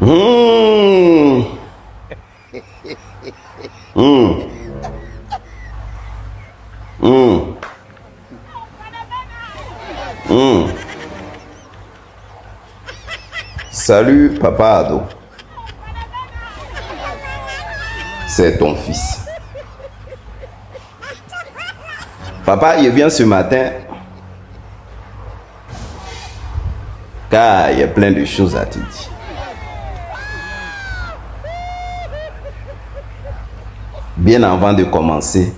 Mmh. Mmh. Mmh. Mmh. Salut, papa Ado. C'est ton fils. Papa, il vient ce matin car il y a plein de choses à te dire. Bien avant de commencer,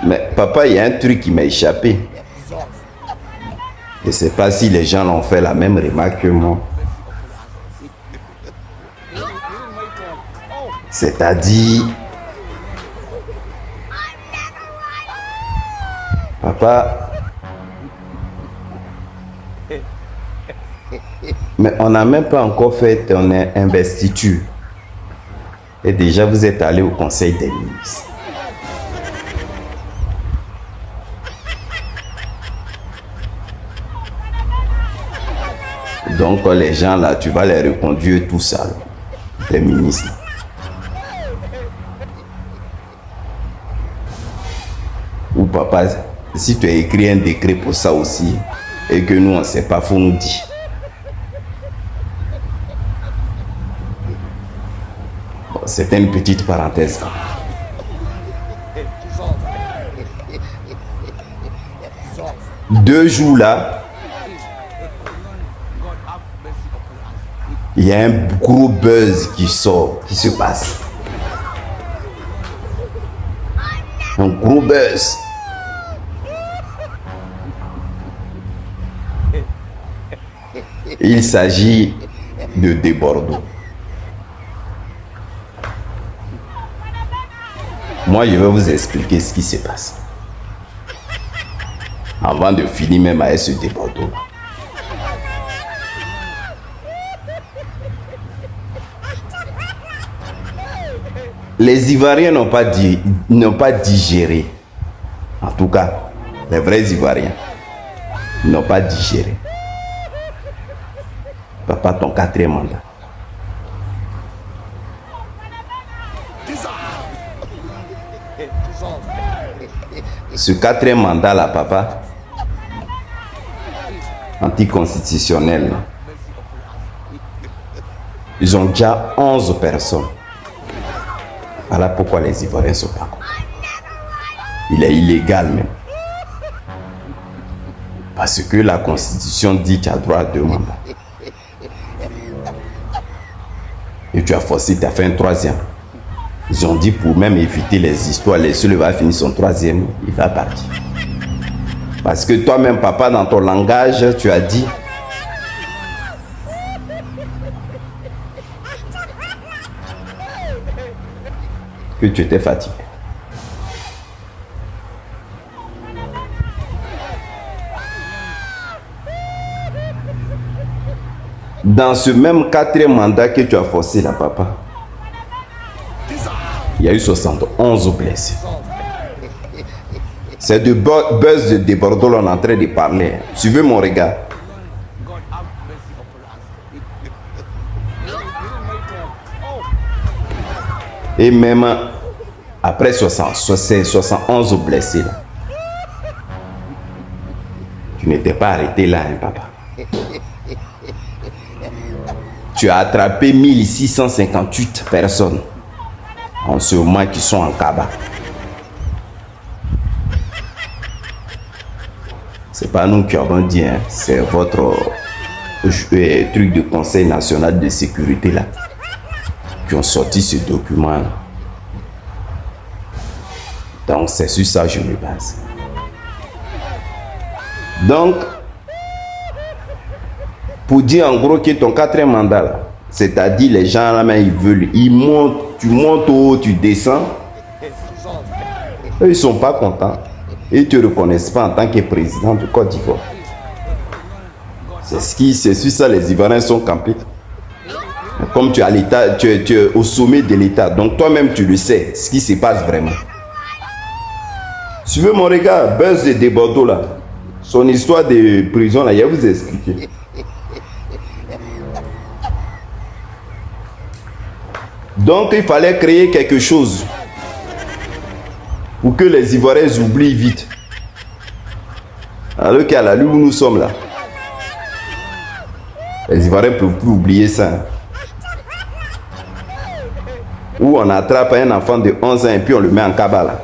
mais papa, il y a un truc qui m'a échappé. Je ne sais pas si les gens l'ont fait la même remarque que moi. C'est-à-dire, papa, mais on n'a même pas encore fait ton investiture. Et déjà, vous êtes allé au conseil des ministres. Donc, les gens là, tu vas les reconduire tout ça, les ministres. Ou papa, si tu as écrit un décret pour ça aussi, et que nous, on ne sait pas, faut nous dire. Bon, c'était une petite parenthèse. 2 jours là, il y a un gros buzz qui sort, qui se passe. Un gros buzz. Il s'agit de Bordeaux. Moi, je vais vous expliquer ce qui se passe. Avant de finir même avec ce Bordeaux. Les Ivoiriens n'ont pas digéré. En tout cas, les vrais Ivoiriens n'ont pas digéré. Papa, ton 4e mandat. Ce 4e mandat là, papa, anticonstitutionnel, ils ont déjà 11 personnes. Voilà pourquoi les Ivoiriens ne sont pas contents. Il est illégal même. Parce que la Constitution dit que tu as droit à 2 mandats. Et tu as forcé, tu as fait un 3e. Ils ont dit pour même éviter les histoires, celui va finir son 3e, il va partir. Parce que toi-même, papa, dans ton langage, tu as dit que tu étais fatigué. Dans ce même 4e mandat que tu as forcé là, papa, il y a eu 71 blessés. C'est de buzz de Bordeaux, on est en train de parler. Suivez mon regard. Et même après 71 blessés, là, tu n'étais pas arrêté là, hein, papa. Tu as attrapé 1658 personnes en ce moment qui sont en cabas. C'est pas nous qui avons dit, hein, c'est votre truc de Conseil national de sécurité là qui ont sorti ce document là. Donc c'est sur ça que je me base. Donc, pour dire en gros que ton 4e mandat là, c'est-à-dire les gens là, mais ils veulent, ils montent, tu montes au haut, tu descends. Eux, ils sont pas contents. Ils ne te reconnaissent pas en tant que président de Côte d'Ivoire. C'est sur ça les Ivoiriens sont campés. Comme tu as l'État, tu es au sommet de l'État, donc toi-même tu le sais, ce qui se passe vraiment. Suivez mon regard, buzz de Bordeaux là. Son histoire de prison, là, il va vous expliquer. Donc, il fallait créer quelque chose pour que les Ivoiriens oublient vite. Alors qu'à la lieu où nous sommes là, les Ivoiriens ne peuvent plus oublier ça. Où on attrape un enfant de 11 ans et puis on le met en cabale.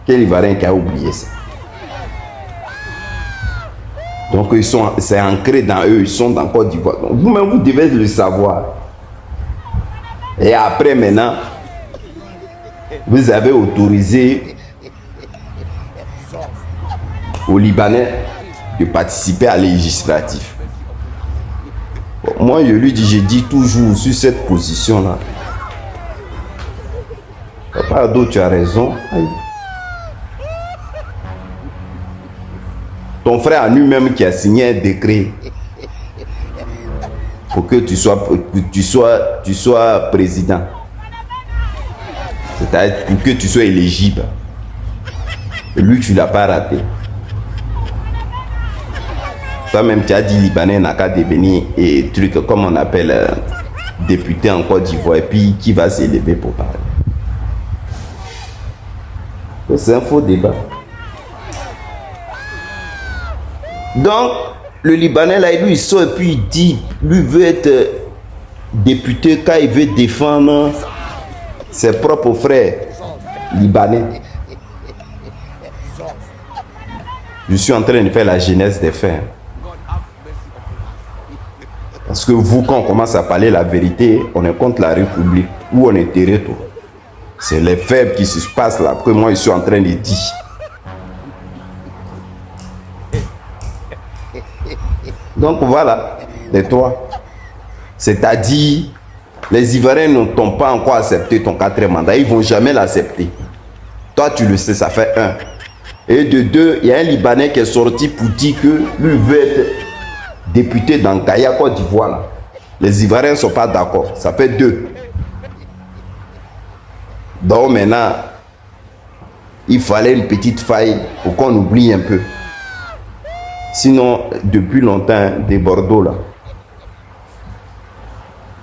Quel Ivoirien qui a oublié ça? Donc c'est ancré dans eux, ils sont dans Côte d'Ivoire. Donc vous-même, vous devez le savoir. Et après, maintenant, vous avez autorisé aux Libanais de participer à législatif. Bon, moi, je lui dis, je dis toujours sur cette position-là. Papa Ado, tu as raison. Aïe. Ton frère a lui-même qui a signé un décret pour que tu sois président. C'est-à-dire pour que tu sois éligible. Et lui, tu ne l'as pas raté. Toi-même, tu as dit Libanais n'a qu'à devenir et truc comme on appelle député en Côte d'Ivoire et puis qui va s'élever pour parler. C'est un faux débat. Donc, le Libanais, là, lui, il sort et puis il dit, lui veut être député quand il veut défendre ses propres frères libanais. Je suis en train de faire la genèse des faits. Parce que vous, quand on commence à parler la vérité, on est contre la République ou on est territoire. C'est les faits qui se passent là que moi je suis en train de dire. Donc voilà, les trois. C'est-à-dire, les Ivoiriens ne t'ont pas encore accepté ton 4e mandat. Ils ne vont jamais l'accepter. Toi, tu le sais, ça fait 1. Et de 2, il y a un Libanais qui est sorti pour dire que lui veut être député dans Gaïa, Côte d'Ivoire. Les Ivoiriens ne sont pas d'accord. Ça fait 2. Donc maintenant, il fallait une petite faille pour qu'on oublie un peu. Sinon, depuis longtemps, des Bordeaux là,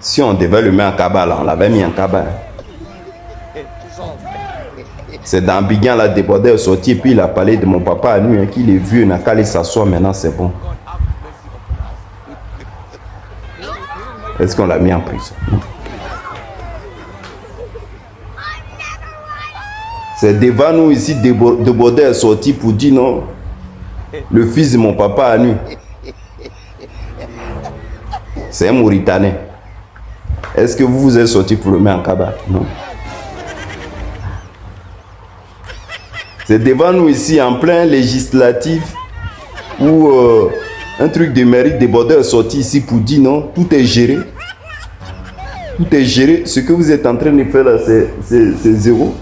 si on devait le mettre en cabale, on l'avait mis en cabale. C'est dans Biguin là, des Bordeaux est sorti et puis il a parlé de mon papa à lui, hein, qu'il est vieux, il n'a qu'à aller s'asseoir maintenant, c'est bon. Est-ce qu'on l'a mis en prison? C'est devant nous ici, de Bordeaux est sorti pour dire non. Le fils de mon papa à nous, c'est un Mauritanais. Est-ce que vous vous êtes sorti pour le mettre en cabane? Non. C'est devant nous ici, en plein législatif, où un truc de mairie de Bordeaux est sorti ici pour dire non, tout est géré. Tout est géré. Ce que vous êtes en train de faire là, c'est zéro.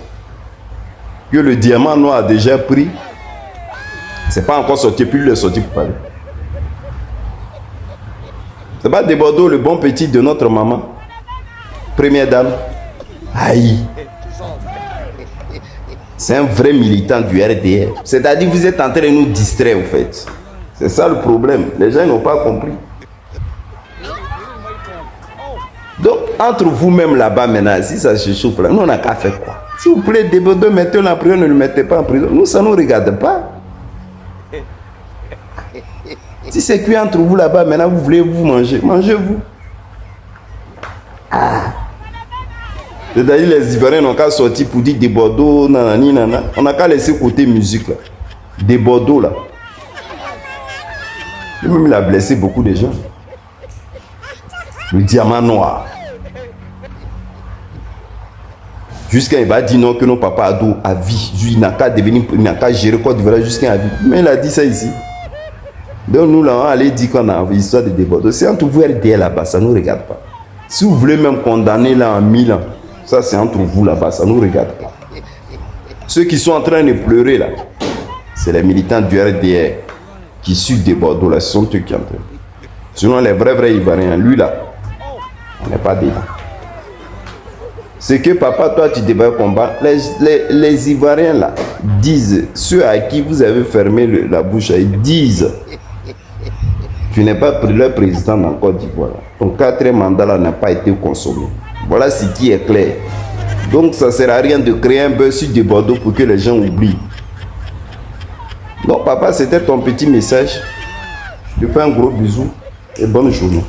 Que le diamant noir a déjà pris. C'est pas encore sorti, puis lui est sorti pour parler. C'est pas de Bordeaux, le bon petit de notre maman. Première dame. Aïe. C'est un vrai militant du RDR. C'est-à-dire que vous êtes en train de nous distraire, en fait. C'est ça le problème. Les gens n'ont pas compris. Donc, entre vous-même là-bas maintenant, si ça se chauffe là, nous on n'a qu'à faire quoi? S'il vous plaît, des Bordeaux, mettez-le en prison, ne le mettez pas en prison. Nous, ça ne nous regarde pas. Si c'est cuit entre vous là-bas, maintenant vous voulez vous manger, mangez-vous. Ah. C'est-à-dire les Ivoiriens n'ont qu'à sortir pour dire des Bordeaux, nanani, nanana. On n'a qu'à laisser côté musique là. Des Bordeaux là. Lui-même il a blessé beaucoup de gens. Le diamant noir. Jusqu'à il va dire non que nos papas Ado à vie. Il n'a qu'à devenir, il n'a qu'à gérer Côte d'Ivoire jusqu'à vie. Mais il a dit ça ici. Donc nous là, on allait dire qu'on a l'histoire de Bordeaux. C'est entre vous RDR là-bas, ça ne nous regarde pas. Si vous voulez même condamner là en 1000 ans, ça c'est entre vous là-bas, ça ne nous regarde pas. Ceux qui sont en train de pleurer là, c'est les militants du RDR qui suivent des Bordeaux là, ce sont eux qui entrent. Sinon les vrais Ivoiriens, lui là, on n'est pas dedans. Ce que papa, toi, tu devais combattre, les Ivoiriens là disent, ceux à qui vous avez fermé la bouche, ils disent, tu n'es pas le président dans Côte d'Ivoire. Ton 4e mandat là n'a pas été consommé. Voilà ce qui est clair. Donc ça ne sert à rien de créer un buzz sur de Bordeaux pour que les gens oublient. Donc papa, c'était ton petit message. Je te fais un gros bisou et bonne journée.